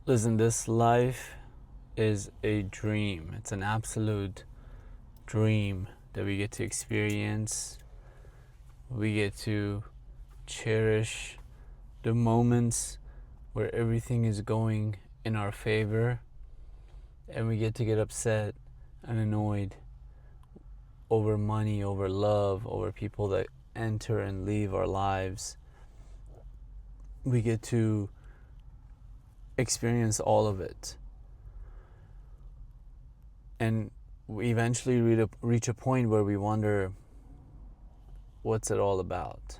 Listen, this life is a dream. It's an absolute dream that we get to experience. We get to cherish the moments where everything is going in our favor, and we get to get upset and annoyed over money, over love, over people that enter and leave our lives. We get to experience all of it. And we eventually reach a point where we wonder, what's it all about?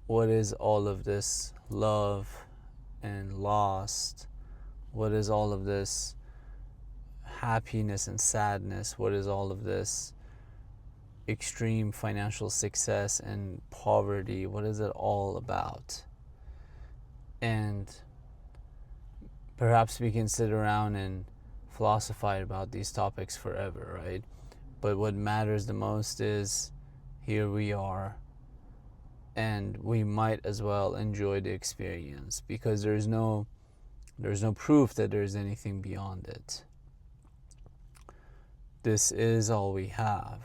What is all of this love and lost? What is all of this happiness and sadness? What is all of this extreme financial success and poverty? What is it all about? And perhaps we can sit around and philosophize about these topics forever, right? But what matters the most is here we are, and we might as well enjoy the experience, because there's no proof that there's anything beyond it. This is all we have,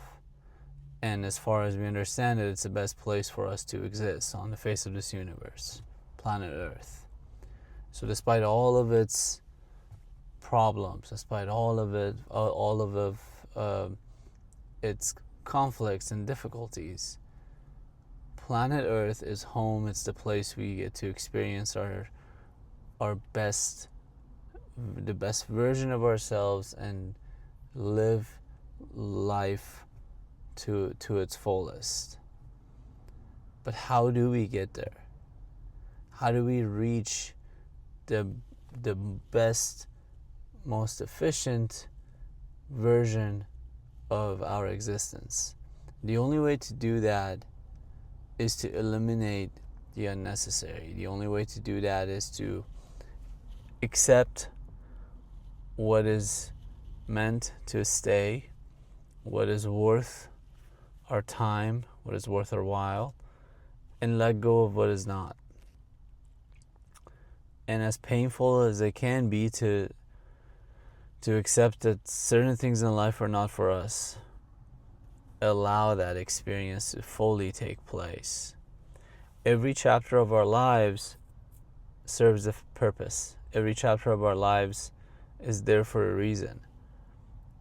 and as far as we understand it, it's the best place for us to exist on the face of this universe, planet Earth. So despite all of its problems, despite all of its conflicts and difficulties, planet Earth is home. It's the place we get to experience the best version of ourselves and live life to its fullest. But how do we get there? How do we reach the best, most efficient version of our existence? The only way to do that is to eliminate the unnecessary. The only way to do that is to accept what is meant to stay, what is worth our time, what is worth our while, and let go of what is not. And as painful as it can be to accept that certain things in life are not for us, allow that experience to fully take place. Every chapter of our lives serves a purpose. Every chapter of our lives is there for a reason.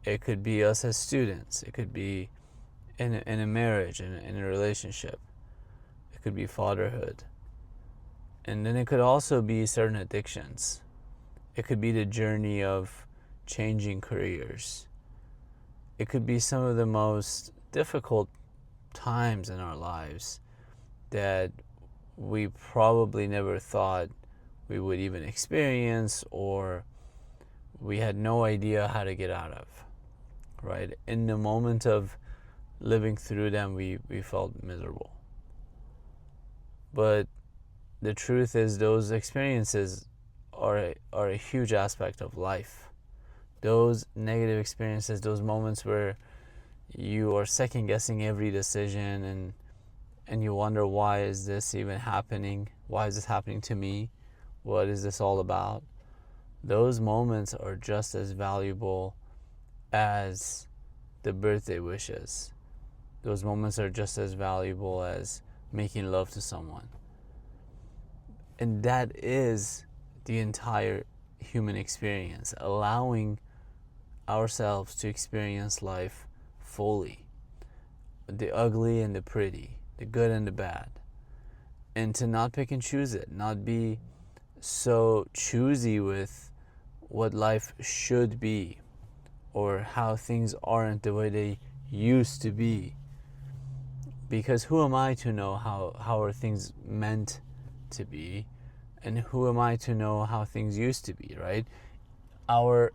It could be us as students. It could be in a marriage, in a relationship. It could be fatherhood. And then it could also be certain addictions. It could be the journey of changing careers. It could be some of the most difficult times in our lives that we probably never thought we would even experience, or we had no idea how to get out of, right? In the moment of living through them, we felt miserable. But the truth is, those experiences are a huge aspect of life. Those negative experiences, those moments where you are second guessing every decision and you wonder, why is this even happening? Why is this happening to me? What is this all about? Those moments are just as valuable as the birthday wishes. Those moments are just as valuable as making love to someone. And that is the entire human experience, allowing ourselves to experience life fully, the ugly and the pretty, the good and the bad, and to not pick and choose it, not be so choosy with what life should be or how things aren't the way they used to be. Because who am I to know how are things meant to be, and who am I to know how things used to be, right? Our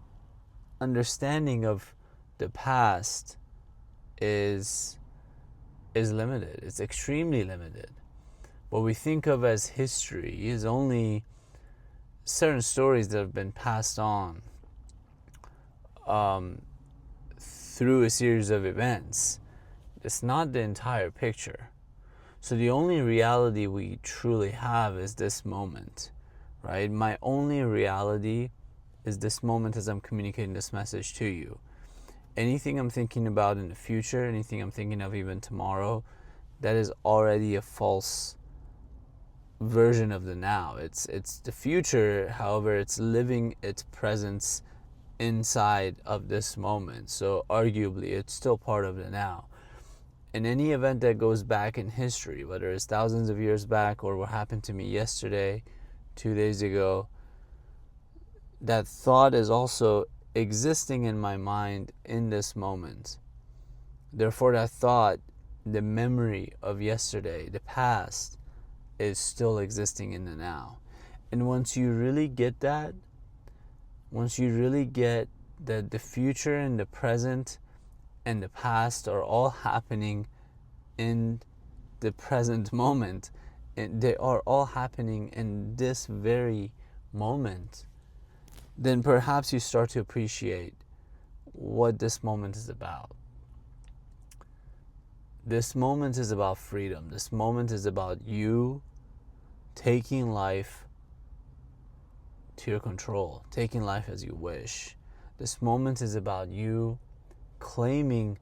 understanding of the past is limited. It's extremely limited. What we think of as history is only certain stories that have been passed on through a series of events. It's not the entire picture. So the only reality we truly have is this moment, right? My only reality is this moment as I'm communicating this message to you. Anything I'm thinking about in the future, anything I'm thinking of even tomorrow, that is already a false version of the now. It's the future, however, it's living its presence inside of this moment. So arguably, it's still part of the now. In any event that goes back in history, whether it's thousands of years back or what happened to me yesterday, 2 days ago, that thought is also existing in my mind in this moment. Therefore, that thought, the memory of yesterday, the past, is still existing in the now. And once you really get that, once you really get that the future and the present and the past are all happening in the present moment, and they are all happening in this very moment, then perhaps you start to appreciate what this moment is about. This moment is about freedom. This moment is about you taking life to your control, taking life as you wish. This moment is about you claiming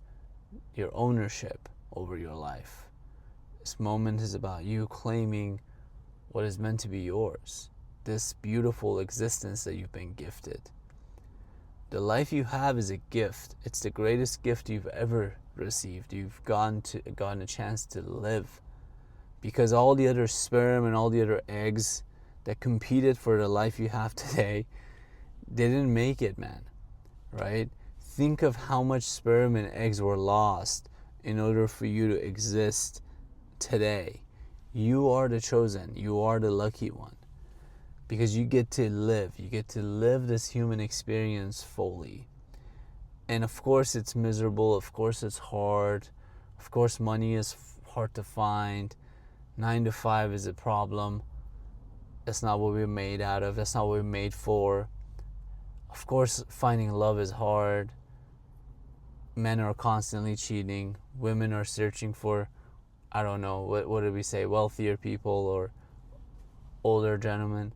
your ownership over your life. This moment is about you claiming what is meant to be yours, this beautiful existence that you've been gifted. The life you have is a gift. It's the greatest gift you've ever received. You've gotten a chance to live, because all the other sperm and all the other eggs that competed for the life you have today, they didn't make it, man, right? Think of how much sperm and eggs were lost in order for you to exist today. You are the chosen. You are the lucky one, because you get to live. You get to live this human experience fully. And of course it's miserable. Of course it's hard. Of course money is hard to find. 9 to 5 is a problem. That's not what we're made out of. That's not what we're made for. Of course, finding love is hard. Men are constantly cheating. Women are searching for, I don't know, what did we say, wealthier people or older gentlemen.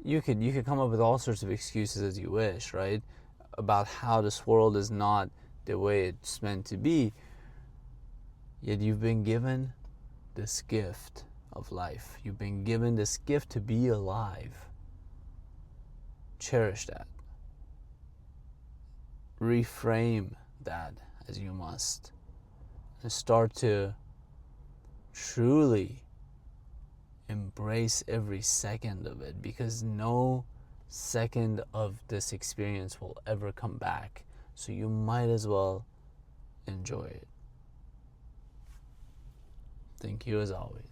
You could come up with all sorts of excuses as you wish, right? About how this world is not the way it's meant to be. Yet you've been given this gift of life. You've been given this gift to be alive. Cherish that. Reframe that as you must. And start to truly embrace every second of it, because no second of this experience will ever come back. So you might as well enjoy it. Thank you as always.